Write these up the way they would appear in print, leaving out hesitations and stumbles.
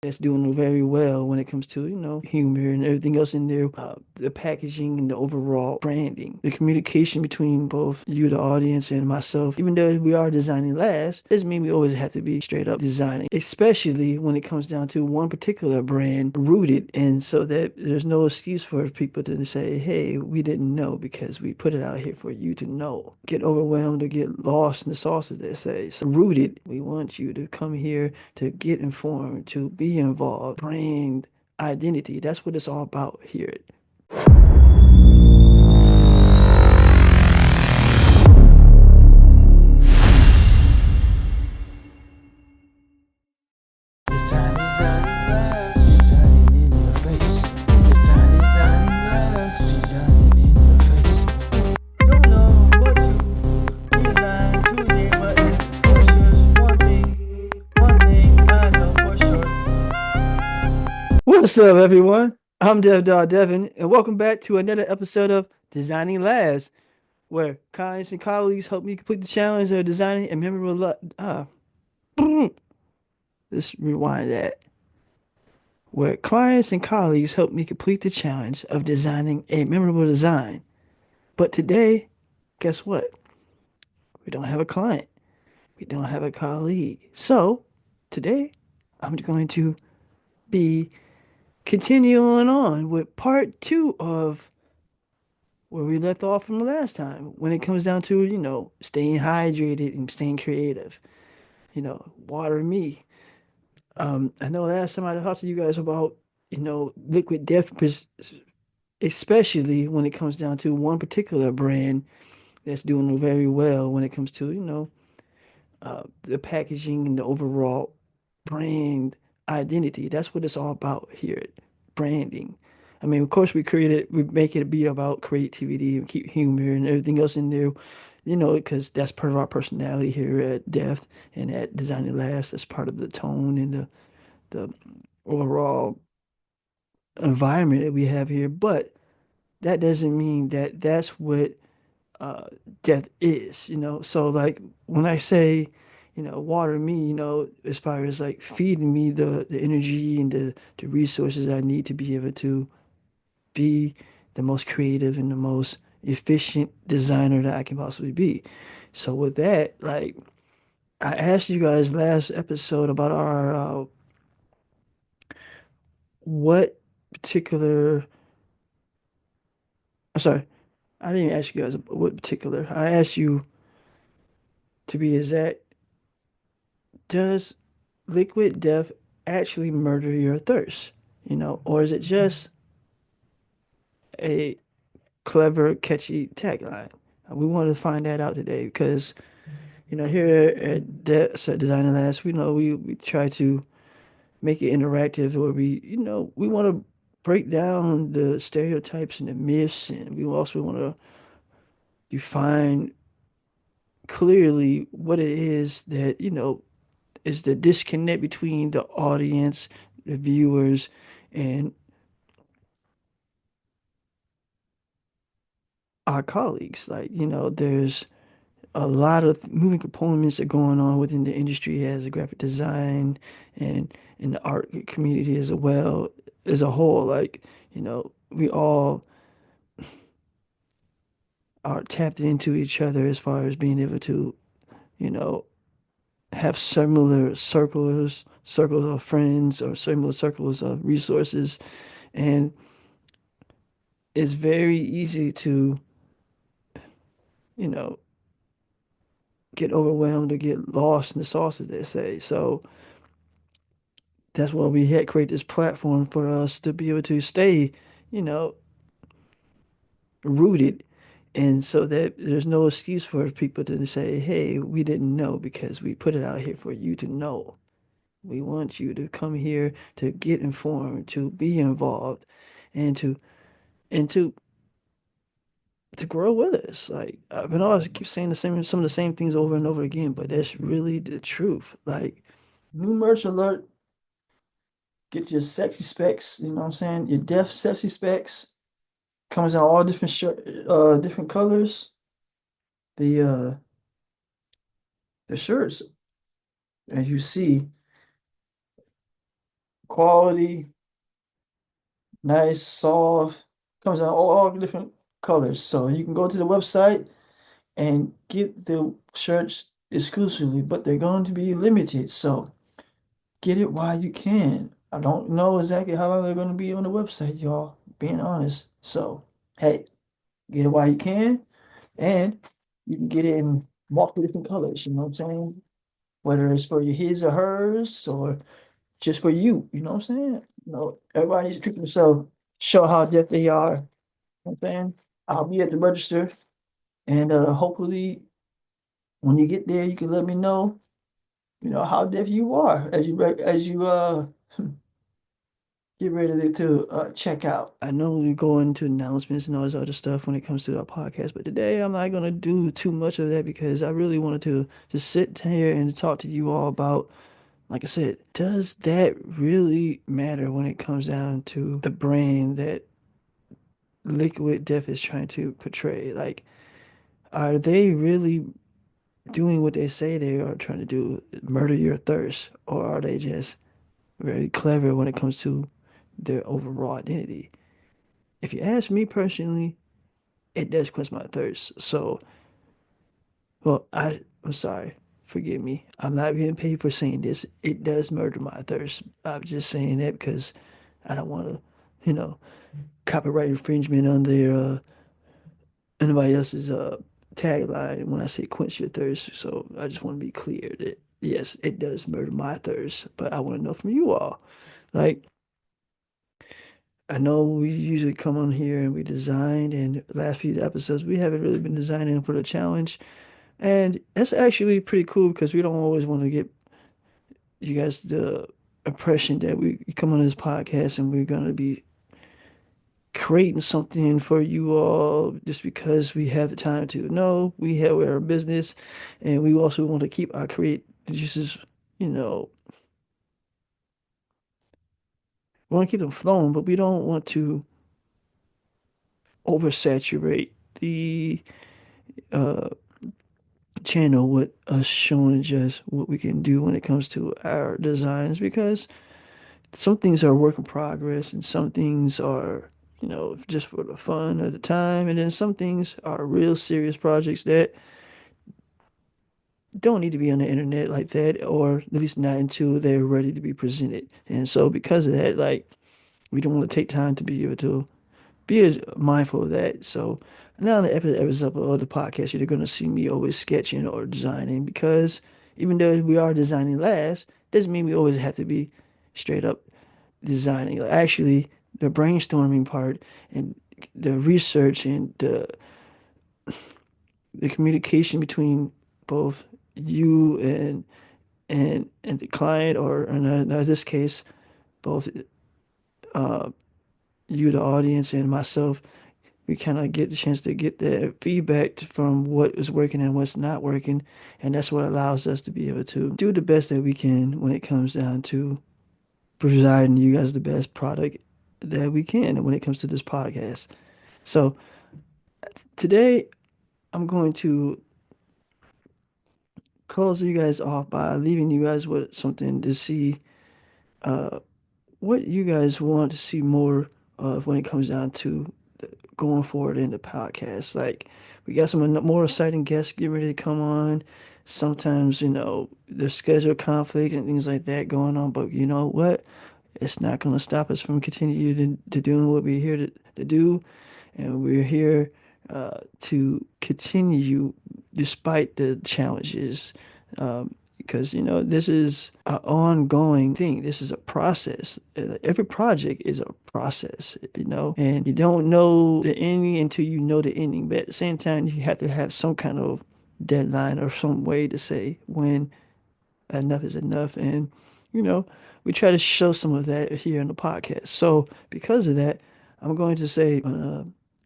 that's doing very well when it comes to, humor and everything else in there. The packaging and the overall branding, the communication between both you, the audience, and myself. Even though we are designing last, doesn't mean we always have to be straight up designing, especially when it comes down to one particular brand rooted. And so that there's no excuse for people to say, hey, we didn't know because we put it out here for you to know. Get overwhelmed or get lost in the sauce, as they say. So rooted, we want you to come here to get informed, to be involved, brand identity. That's what it's all about here. Designing less, designing in your face. Designing less, designing in your face. Don't know what to design today, but there's just one thing I know for sure. What's up, everyone? I'm Devin, and welcome back to another episode of Designing Labs, where clients and colleagues help me complete the challenge of designing a memorable. Let's rewind that. Where clients and colleagues help me complete the challenge of designing a memorable design. But today, guess what? We don't have a client. We don't have a colleague. So today, I'm going to be continuing on with part two of where we left off from the last time when it comes down to, staying hydrated and staying creative. Water me. I know last time I talked to you guys about, liquid depth, especially when it comes down to one particular brand that's doing very well when it comes to, the packaging and the overall brand identity. That's what it's all about here, branding. I mean, of course, we make it be about creativity and keep humor and everything else in there, because that's part of our personality here at Deft and at Designing Labs. That's part of the tone and the overall environment that we have here. But that doesn't mean that that's what uh, death is, So like when I say, water me, as far as like feeding me the energy and the resources I need to be able to be the most creative and the most efficient designer that I can possibly be. So with that, like I asked you guys last episode about our what particular, I'm sorry, I didn't ask you guys what particular. I asked you to be exact. Does liquid death actually murder your thirst? Or is it just a clever, catchy tagline? We want to find that out today because, here at Design Labs, we try to make it interactive where we want to break down the stereotypes and the myths, and we also want to define clearly what it is that, is the disconnect between the audience, the viewers, and our colleagues. Like, there's a lot of moving components that are going on within the industry as a graphic design and in the art community as well as a whole. Like, we all are tapped into each other as far as being able to, you know, have similar circles of friends or similar circles of resources. And it's very easy to, you know, get overwhelmed or get lost in the sauce, as they say. So that's why we had create this platform for us to be able to stay, you know, rooted. And so that there's no excuse for people to say, hey, we didn't know because we put it out here for you to know. We want you to come here to get informed, to be involved, and to grow with us. Like I've been always keep saying some of the same things over and over again, but that's really the truth. Like new merch alert, get your sexy specs, you know what I'm saying? Your Def sexy specs comes in all different different colors. The uh the shirts, as you see, quality, nice, soft, comes in all different colors. So you can go to the website and get the shirts exclusively, but they're going to be limited. So get it while you can. I don't know exactly how long they're going to be on the website, y'all, being honest. So, hey, get it while you can, and you can get it in multiple different colors, you know what I'm saying? Whether it's for your his or hers or just for you know what I'm saying? You know, everybody needs to treat themselves, show how deft they are. You know what I'm saying? I'll be at the register and hopefully when you get there you can let me know, you know, how deft you are as you get ready to check out. I normally go into announcements and all this other stuff when it comes to our podcast, but today I'm not gonna do too much of that because I really wanted to just sit here and talk to you all about, like I said, does that really matter when it comes down to the brand that Liquid Death is trying to portray? Like, are they really doing what they say they are trying to do, murder your thirst, or are they just very clever when it comes to their overall identity? If you ask me personally, it does quench my thirst. So, well, I'm sorry. Forgive me. I'm not being paid for saying this. It does murder my thirst. I'm just saying that because I don't want to, you know, copyright infringement on their anybody else's tagline when I say quench your thirst. So I just want to be clear that yes, it does murder my thirst. But I want to know from you all. Like, I know we usually come on here and we design, and last few episodes we haven't really been designing for the challenge. And that's actually pretty cool because we don't always want to get you guys the impression that we come on this podcast and we're going to be creating something for you all just because we have the time to. No, we're a business and we also want to keep our create juices, you know, we want to keep them flowing, but we don't want to oversaturate the uh channel with us showing just what we can do when it comes to our designs because some things are a work in progress and some things are, you know, just for the fun of the time. And then some things are real serious projects that don't need to be on the internet like that, or at least not until they're ready to be presented. And so because of that, like we don't want to take time to be able to be mindful of that. So now in the episode of the podcast, you're going to see me always sketching or designing because even though we are designing last, doesn't mean we always have to be straight up designing. Like actually, the brainstorming part and the research and the communication between both you and the client, or in this case, both uh, you, the audience, and myself, we kind of get the chance to get the feedback from what is working and what's not working, and that's what allows us to be able to do the best that we can when it comes down to providing you guys the best product that we can when it comes to this podcast. So today I'm going to close you guys off by leaving you guys with something to see uh, what you guys want to see more of when it comes down to going forward in the podcast. Like we got some more exciting guests getting ready to come on. Sometimes, you know, there's schedule conflict and things like that going on, but you know what? It's not going to stop us from continuing to doing what we're here to do. And we're here to continue despite the challenges. Because, you know, this is an ongoing thing. This is a process. Every project is a process, you know, and you don't know the ending until you know the ending. But at the same time, you have to have some kind of deadline or some way to say when enough is enough. And, you know, we try to show some of that here in the podcast. So because of that, I'm going to say,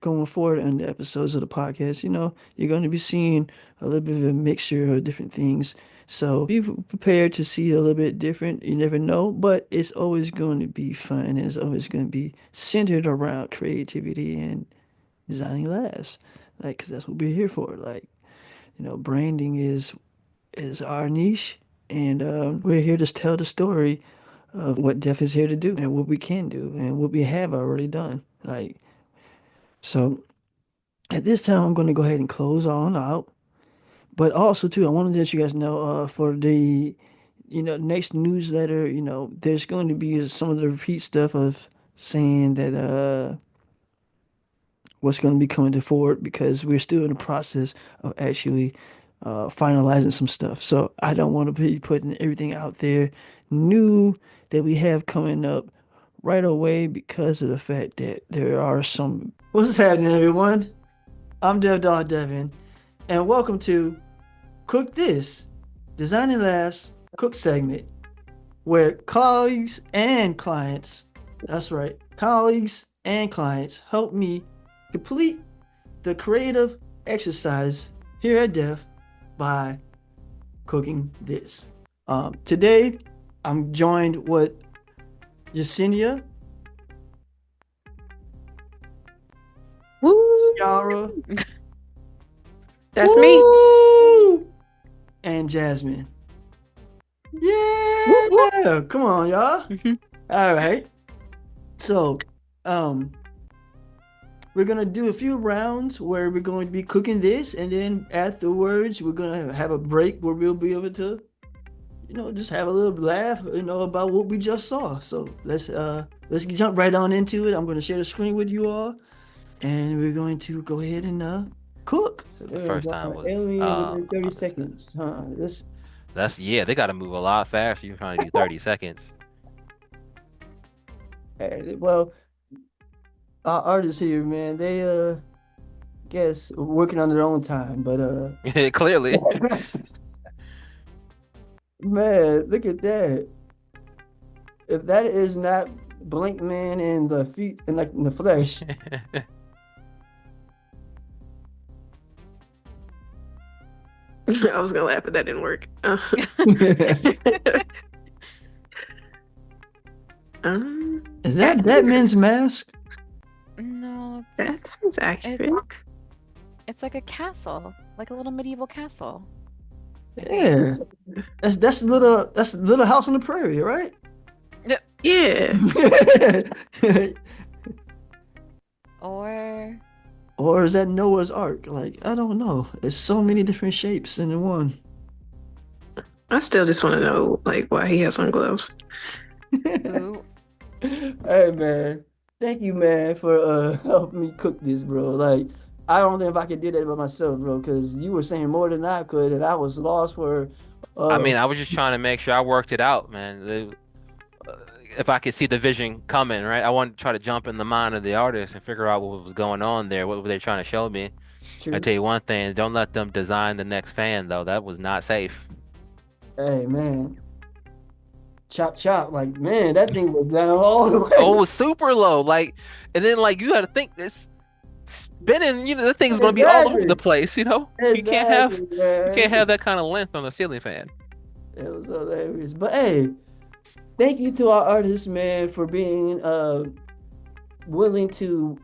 going forward in the episodes of the podcast, you know, you're going to be seeing a little bit of a mixture of different things. So be prepared to see a little bit different. You never know, but it's always going to be fun and it's always going to be centered around creativity and designing last. Like, because that's what we're here for. Like, you know, branding is our niche, and we're here to tell the story of what Def is here to do and what we can do and what we have already done. Like, so at this time, I'm going to go ahead and close on out. But also, too, I wanted to let you guys know for the, next newsletter, there's going to be some of the repeat stuff of saying that what's going to be coming to forward because we're still in the process of actually finalizing some stuff. So I don't want to be putting everything out there new that we have coming up right away because of the fact that there are some. What's happening, everyone? I'm Devin, and welcome to Cook This, Design and Laughs Cook segment, where colleagues and clients, that's right, colleagues and clients help me complete the creative exercise here at Def by cooking this. Today, I'm joined with Yesenia, Woo! Ciara, That's me. woo, and Jasmine. Whoop, whoop. Yeah, come on, y'all. Mhm. All right. So, um, we're gonna do a few rounds where we're going to be cooking this, and then afterwards we're gonna have a break where we'll be able to, just have a little laugh, about what we just saw. So let's jump right on into it. I'm gonna share the screen with you all, and we're going to go ahead and cook. So The there we first go. time was Alien within 30 understood. seconds. Huh? This That's yeah, they gotta move a lot faster. You're trying to do 30 seconds. well, our artists here, man, they guess working on their own time, but Clearly. man, look at that. If that is not Blink Man in the feet and like in the flesh, I was gonna laugh, but that didn't work. is that Batman's mask? No, that seems accurate. it's like a castle, like a little medieval castle. I think. Yeah, that's little house on the prairie, right? Yeah. Or Or is that Noah's Ark? Like, I don't know. There's so many different shapes in one. I still just want to know, like, why he has on gloves. ooh, Hey man, thank you, man, for helping me cook this, bro. Like, I don't think if I could do that by myself, bro, because you were saying more than I could, and I was lost for I uh mean, I was just trying to make sure I worked it out, man. If I could see the vision coming, right? I wanted to try to jump in the mind of the artist and figure out what was going on there. What were they trying to show me? I true. tell you one thing, don't let them design the next fan, though. That was not safe. Hey man, chop chop, like man, that thing was down all the Oh, it way. was super low. Like, and then like you got to think this spinning. The thing's going to be all over the Exactly. place. Exactly, You can't man. have that kind of length on a ceiling fan. It was hilarious. But hey, thank you to our artists, man, for being willing to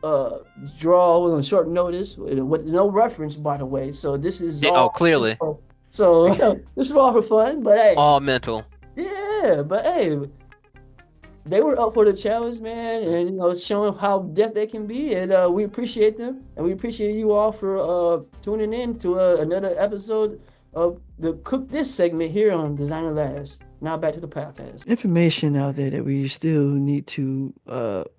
draw on short notice with no reference, by the way. So this is Yeah, oh, all clearly, so this is all for fun. But hey, all mental. yeah, but hey, they were up for the challenge, man, and showing how deft they can be, and we appreciate them, and we appreciate you all for tuning in to another episode of the Cook This segment here on Designer Labs. Now back to the podcast. Information out there that we still need to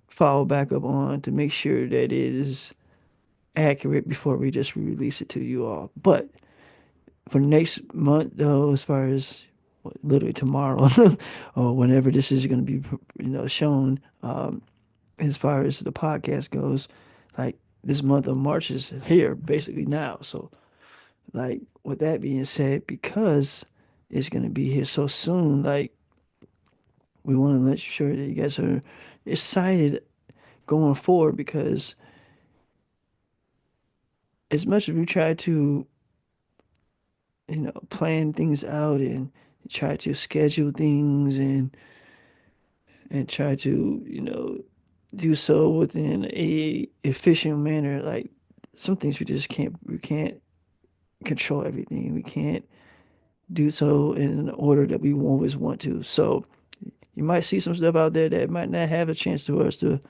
follow back up on to make sure that it is accurate before we just release it to you all. But for next month, though, as far as literally tomorrow or whenever this is going to be, shown, as far as the podcast goes, like this month of March is here basically now. So, like, with that being said, because it's going to be here so soon, like, we want to let sure that you guys are excited going forward because as much as we try to, plan things out and try to schedule things and try to, do so within a efficient manner, like some things we can't control everything. We can't do so in an order that we always want to. So You might see some stuff out there that might not have a chance for us to,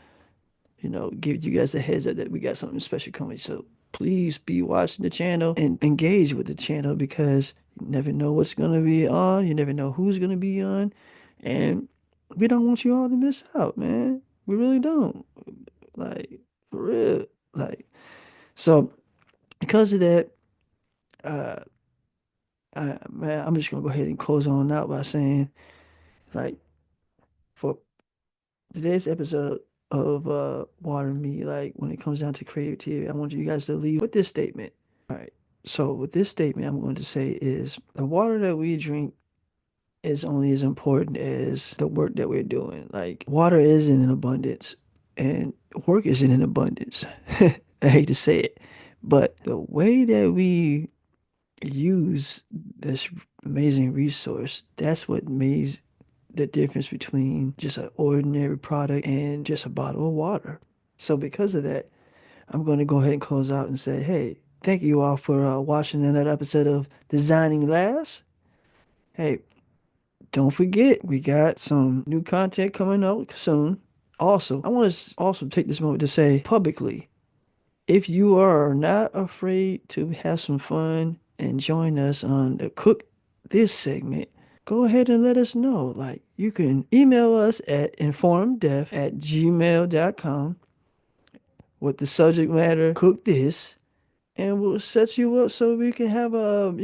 give you guys a heads up that we got something special coming. So please be watching the channel and engage with the channel because you never know what's gonna be on. You never know who's gonna be on, and we don't want you all to miss out, man. We really don't. Like for real. Like so because of that, uh, man, I'm just gonna go ahead and close on out by saying, like, for today's episode of Water Me, like when it comes down to creativity, I want you guys to leave with this statement. All right. So with this statement, I'm going to say is the water that we drink is only as important as the work that we're doing. Like water is in abundance and work is in abundance. I hate to say it, but the way that we use this amazing resource, that's what makes the difference between just an ordinary product and just a bottle of water. So because of that, I'm going to go ahead and close out and say, hey, thank you all for watching another episode of Designing Glass. Hey, don't forget, we got some new content coming out soon. Also, I want to also take this moment to say publicly, if you are not afraid to have some fun and join us on the Cook This segment, go ahead and let us know. Like, you can email us at informdev@gmail.com with the subject matter Cook This, and we'll set you up so we can have a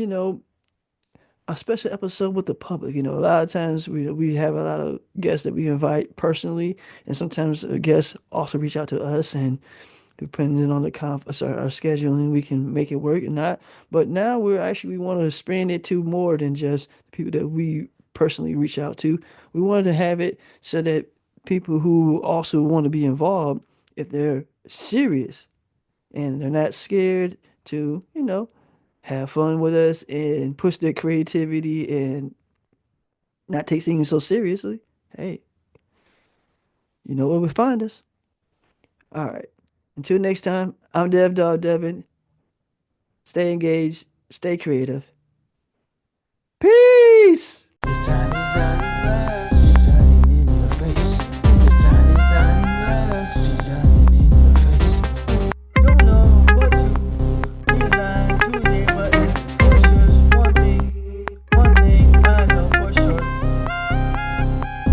special episode with the public. A lot of times we have a lot of guests that we invite personally, and sometimes guests also reach out to us, and depending on the sorry, our scheduling, we can make it work or not. But now we want to expand it to more than just people that we personally reach out to. We wanted to have it so that people who also want to be involved, if they're serious and they're not scared to, have fun with us and push their creativity and not take things so seriously, hey, you know where we find us. All right. Until next time, I'm Dev Dog Devin. Stay engaged, stay creative. Peace!